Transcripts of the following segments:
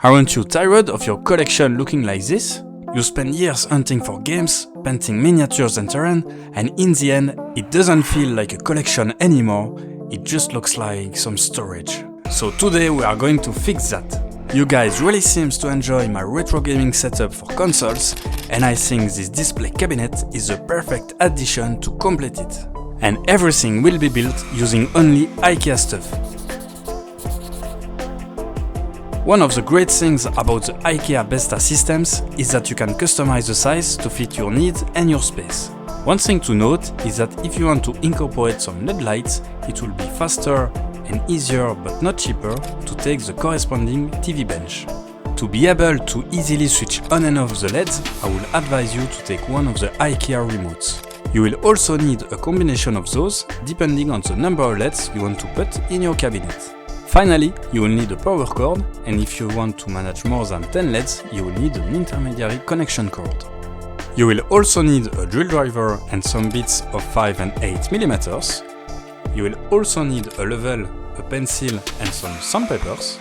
Aren't you tired of your collection looking like this? You spend years hunting for games, painting miniatures and terrain, and in the end, it doesn't feel like a collection anymore, it just looks like some storage. So today we are going to fix that. You guys really seems to enjoy my retro gaming setup for consoles, and I think this display cabinet is the perfect addition to complete it. And everything will be built using only IKEA stuff. One of the great things about the IKEA BESTÅ systems is that you can customize the size to fit your needs and your space. One thing to note is that if you want to incorporate some LED lights, it will be faster and easier but not cheaper to take the corresponding TV bench. To be able to easily switch on and off the LEDs, I will advise you to take one of the IKEA remotes. You will also need a combination of those depending on the number of LEDs you want to put in your cabinet. Finally, you will need a power cord, and if you want to manage more than 10 LEDs, you will need an intermediary connection cord. You will also need a drill driver and some bits of 5 and 8 mm. You will also need a level, a pencil and some sandpapers.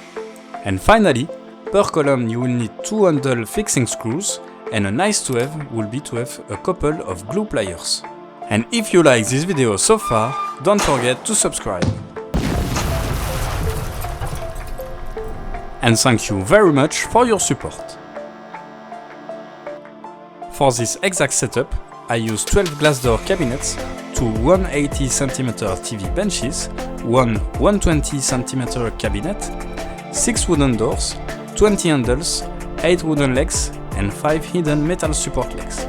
And finally, per column you will need 2 handle fixing screws, and a nice to have will be to have a couple of glue pliers. And if you like this video so far, don't forget to subscribe. And thank you very much for your support. For this exact setup, I use 12 glass door cabinets, 2 180 cm TV benches, one 120 cm cabinet, 6 wooden doors, 20 handles, 8 wooden legs, and 5 hidden metal support legs.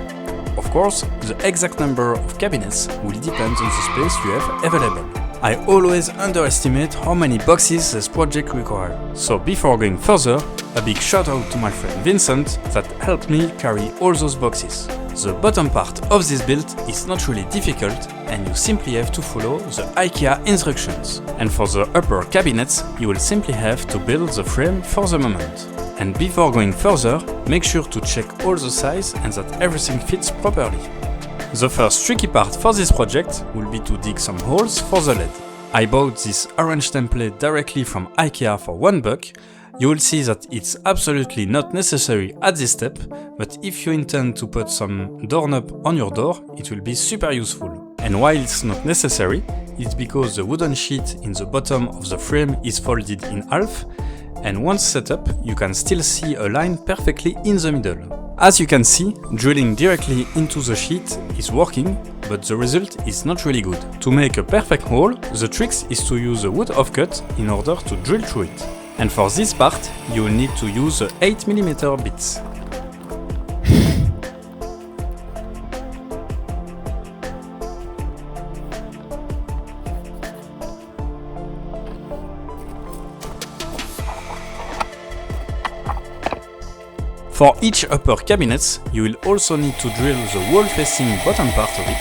Of course, the exact number of cabinets will depend on the space you have available. I always underestimate how many boxes this project requires. So before going further, a big shout out to my friend Vincent that helped me carry all those boxes. The bottom part of this build is not really difficult, and you simply have to follow the IKEA instructions. And for the upper cabinets, you will simply have to build the frame for the moment. And before going further, make sure to check all the size and that everything fits properly. The first tricky part for this project will be to dig some holes for the LED. I bought this orange template directly from IKEA for $1. You will see that it's absolutely not necessary at this step, but if you intend to put some doorknob on your door, it will be super useful. And why it's not necessary, it's because the wooden sheet in the bottom of the frame is folded in half, and once set up, you can still see a line perfectly in the middle. As you can see, drilling directly into the sheet is working, but the result is not really good. To make a perfect hole, the trick is to use a wood offcut in order to drill through it. And for this part, you will need to use the 8 mm bits. For each upper cabinet, you will also need to drill the wall-facing bottom part of it.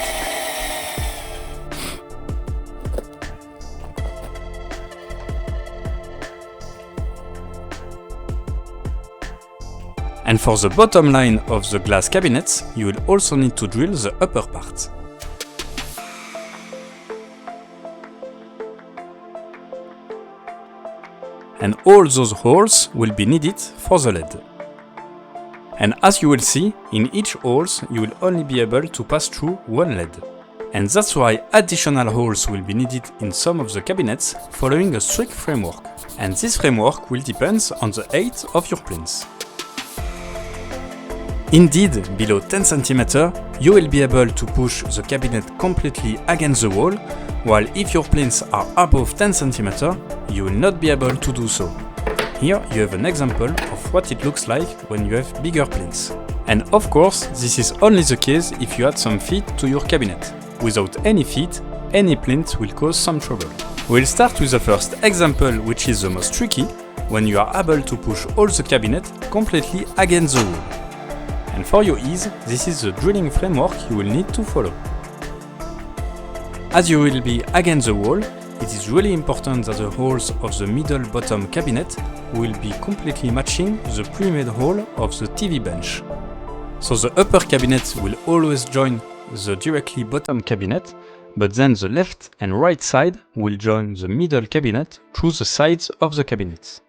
And for the bottom line of the glass cabinets, you will also need to drill the upper part. And all those holes will be needed for the LED. And as you will see, in each holes you will only be able to pass through one LED. And that's why additional holes will be needed in some of the cabinets following a strict framework. And this framework will depend on the height of your plinth. Indeed, below 10 cm, you will be able to push the cabinet completely against the wall, while if your plinths are above 10 cm, you will not be able to do so. Here you have an example of what it looks like when you have bigger plinths. And of course, this is only the case if you add some feet to your cabinet. Without any feet, any plinth will cause some trouble. We'll start with the first example, which is the most tricky, when you are able to push all the cabinet completely against the wall. And for your ease, this is the drilling framework you will need to follow. As you will be against the wall, it is really important that the holes of the middle bottom cabinet will be completely matching the pre-made hole of the TV bench. So the upper cabinet will always join the directly bottom cabinet, but then the left and right side will join the middle cabinet through the sides of the cabinet.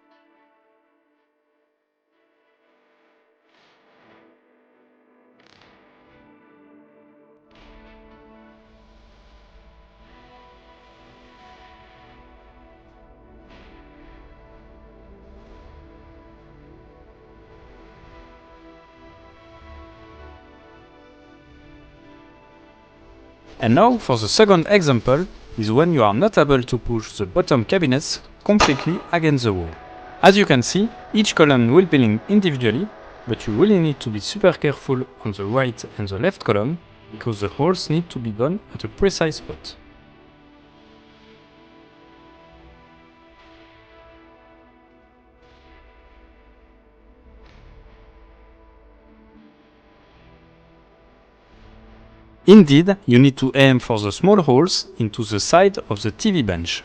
And now for the second example is when you are not able to push the bottom cabinets completely against the wall. As you can see, each column will be linked individually, but you really need to be super careful on the right and the left column because the holes need to be done at a precise spot. Indeed, you need to aim for the small holes into the side of the TV bench.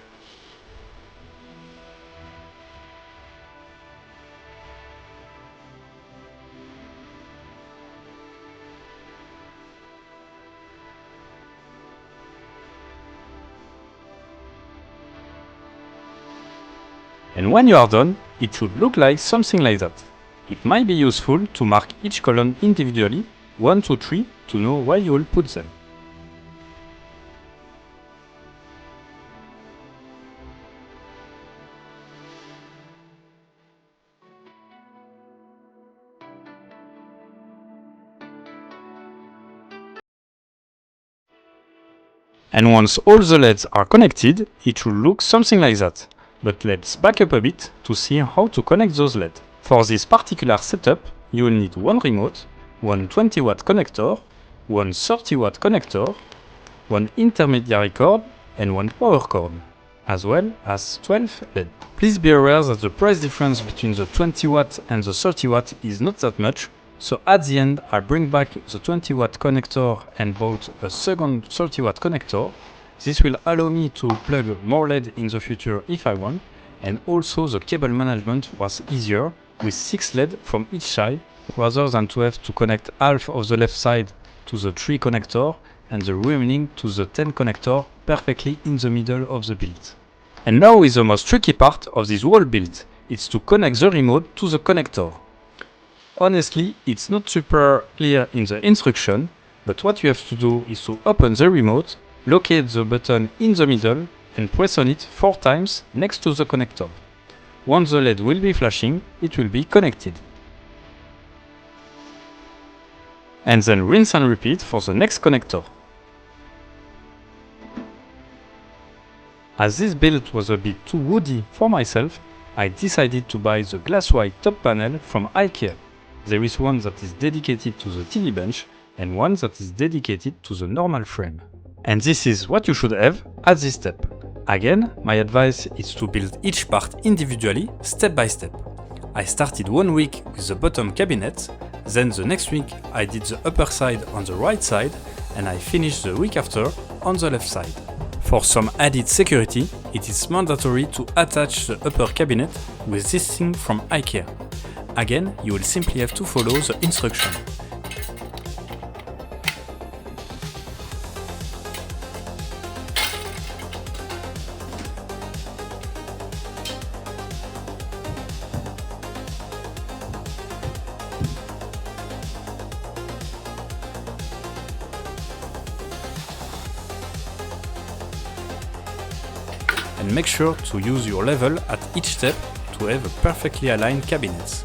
And when you are done, it should look like something like that. It might be useful to mark each column individually, 1, 2, 3, to know where you will put them. And once all the LEDs are connected, it should look something like that. But let's back up a bit to see how to connect those LEDs. For this particular setup, you will need one remote, one 20-watt connector, one 30-watt connector, one intermediary cord, and one power cord, as well as 12 LEDs. Please be aware that the price difference between the 20-watt and the 30-watt is not that much, so at the end I bring back the 20-watt connector and bought a second 30-watt connector. This will allow me to plug more LED in the future if I want, and also the cable management was easier with 6 LED from each side, rather than to have to connect half of the left side to the 3 connector and the remaining to the 10 connector perfectly in the middle of the build. And now is the most tricky part of this whole build, it's to connect the remote to the connector. Honestly, it's not super clear in the instruction, but what you have to do is to open the remote, locate the button in the middle and press on it 4 times next to the connector. Once the LED will be flashing, it will be connected. And then rinse and repeat for the next connector. As this build was a bit too woody for myself, I decided to buy the glass white top panel from IKEA. There is one that is dedicated to the TV bench and one that is dedicated to the normal frame. And this is what you should have at this step. Again, my advice is to build each part individually, step by step. I started 1 week with the bottom cabinet, then the next week I did the upper side on the right side, and I finished the week after on the left side. For some added security, it is mandatory to attach the upper cabinet with this thing from IKEA. Again, you will simply have to follow the instruction. And make sure to use your level at each step to have a perfectly aligned cabinets.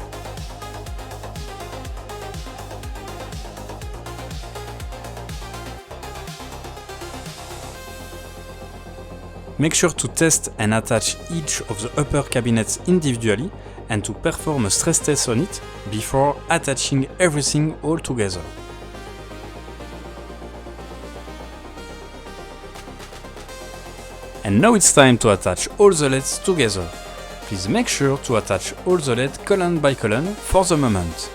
Make sure to test and attach each of the upper cabinets individually and to perform a stress test on it before attaching everything all together. And now it's time to attach all the LEDs together. Please make sure to attach all the LED column by column for the moment.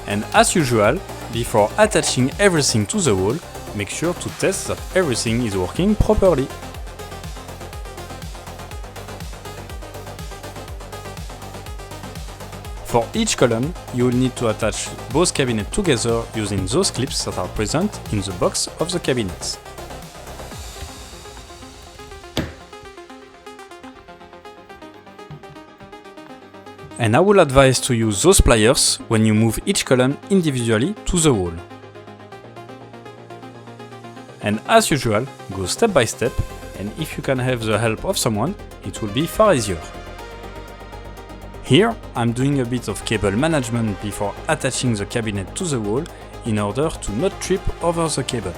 And as usual, before attaching everything to the wall, make sure to test that everything is working properly. For each column, you will need to attach both cabinets together using those clips that are present in the box of the cabinets. And I will advise to use those pliers when you move each column individually to the wall. And as usual, go step by step, and if you can have the help of someone, it will be far easier. Here, I'm doing a bit of cable management before attaching the cabinet to the wall in order to not trip over the cable.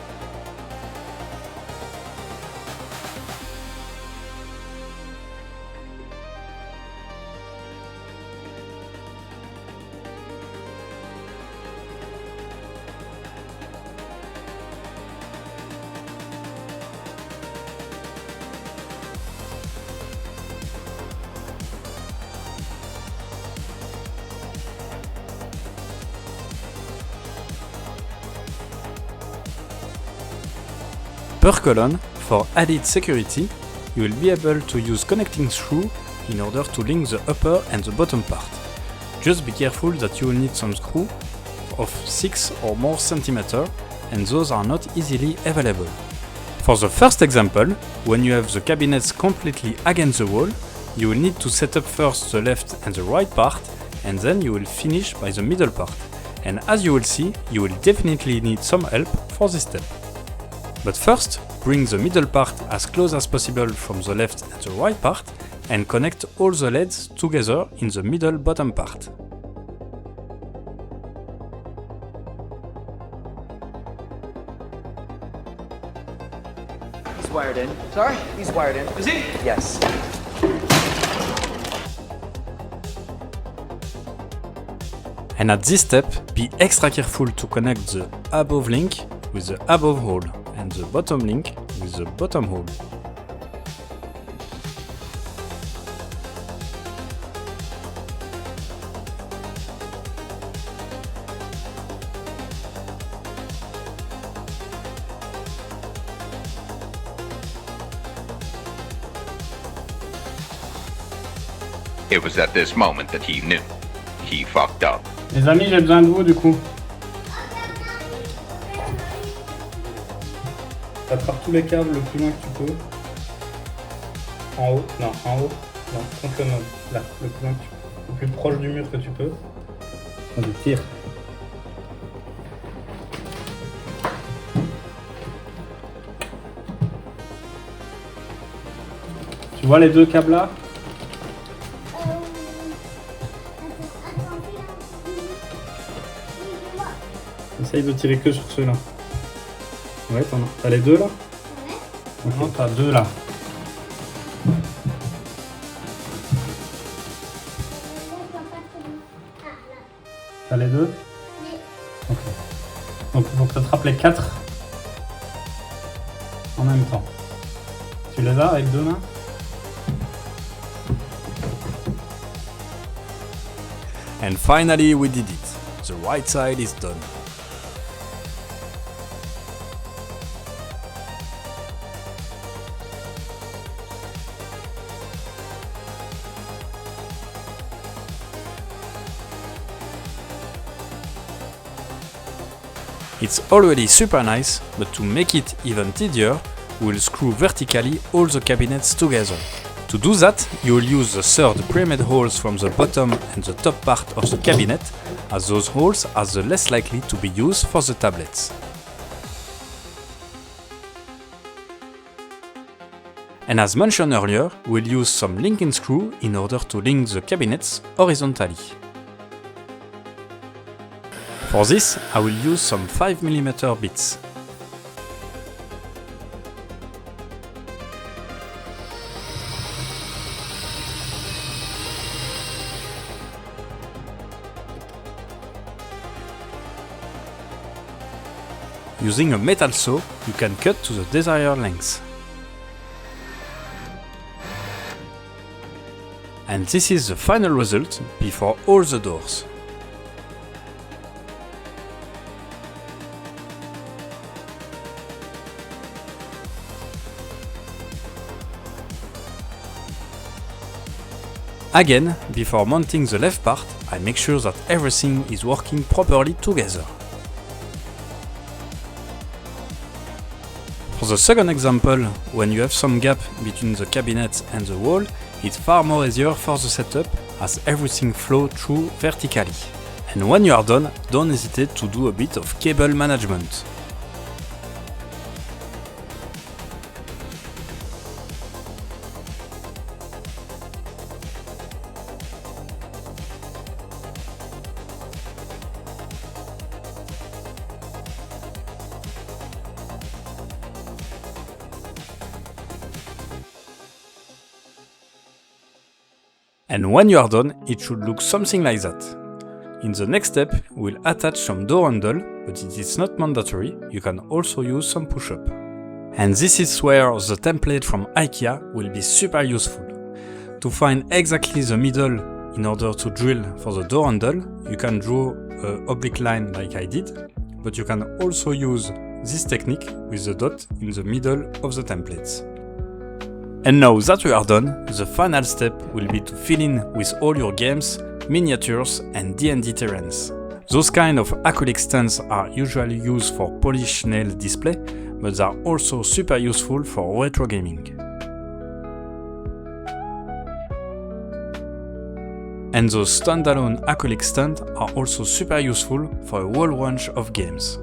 Per column, for added security, you will be able to use connecting screw in order to link the upper and the bottom part. Just be careful that you will need some screw of 6 or more centimeters, and those are not easily available. For the first example, when you have the cabinets completely against the wall, you will need to set up first the left and the right part, and then you will finish by the middle part. And as you will see, you will definitely need some help for this step. But first, bring the middle part as close as possible from the left and the right part and connect all the leads together in the middle bottom part. He's wired in. Sorry? He's wired in. Is he? Yes. And at this step, be extra careful to connect the above link with the above hole and the bottom link with the bottom hole. It was at this moment that he knew. He fucked up. Les amis, j'ai besoin de vous du coup. Attrape tous les câbles le plus loin que tu peux. En haut, non, contre le meuble. Là, le plus loin que tu peux. Le plus proche du mur que tu peux. Vas-y, tire. Tu vois les deux câbles là? Essaye de tirer que sur ceux-là. Ouais, t'as les deux là? Ouais. Non, t'as deux là. T'as les deux? Oui. Ok. Donc il faut que tu attrapes les quatre en même temps. Tu les as avec deux mains? And finally we did it. The right side is done. It's already super nice, but to make it even tedier, we'll screw vertically all the cabinets together. To do that, you will use the third pre-made holes from the bottom and the top part of the cabinet, as those holes are the less likely to be used for the tablets. And as mentioned earlier, we'll use some linking screw in order to link the cabinets horizontally. For this, I will use some 5mm bits. Using a metal saw, you can cut to the desired length. And this is the final result before all the doors. Again, before mounting the left part, I make sure that everything is working properly together. For the second example, when you have some gap between the cabinet and the wall, it's far more easier for the setup as everything flows through vertically. And when you are done, don't hesitate to do a bit of cable management. And when you are done, it should look something like that. In the next step, we'll attach some door handle, but it is not mandatory, you can also use some push-up. And this is where the template from IKEA will be super useful. To find exactly the middle in order to drill for the door handle, you can draw an oblique line like I did, but you can also use this technique with the dot in the middle of the templates. And now that we are done, the final step will be to fill in with all your games, miniatures and D&D terrains. Those kind of acrylic stands are usually used for polished nail display, but they are also super useful for retro gaming. And those standalone acrylic stands are also super useful for a whole range of games.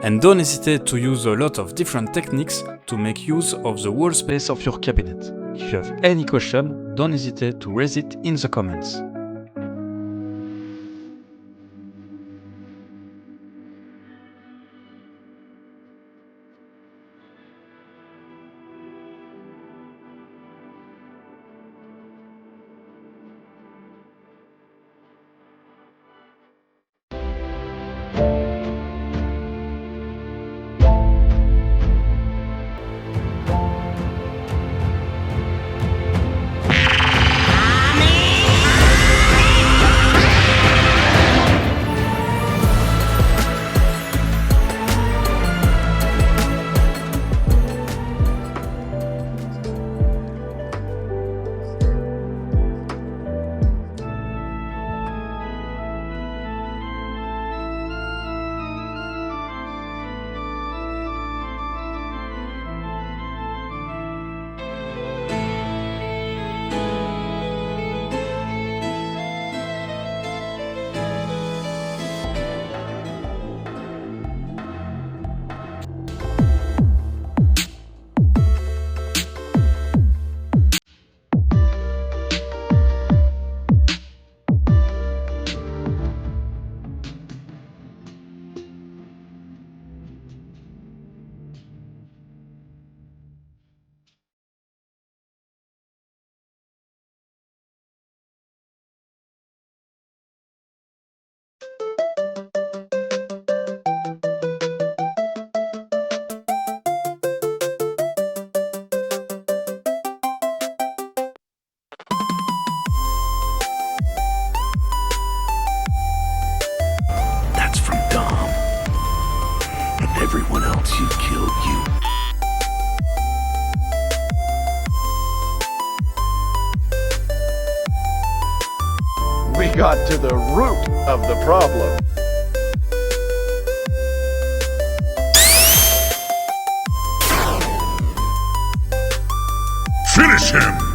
And don't hesitate to use a lot of different techniques to make use of the wall space of your cabinet. If you have any question, don't hesitate to raise it in the comments. Everyone else you killed you. We got to the root of the problem. Finish him!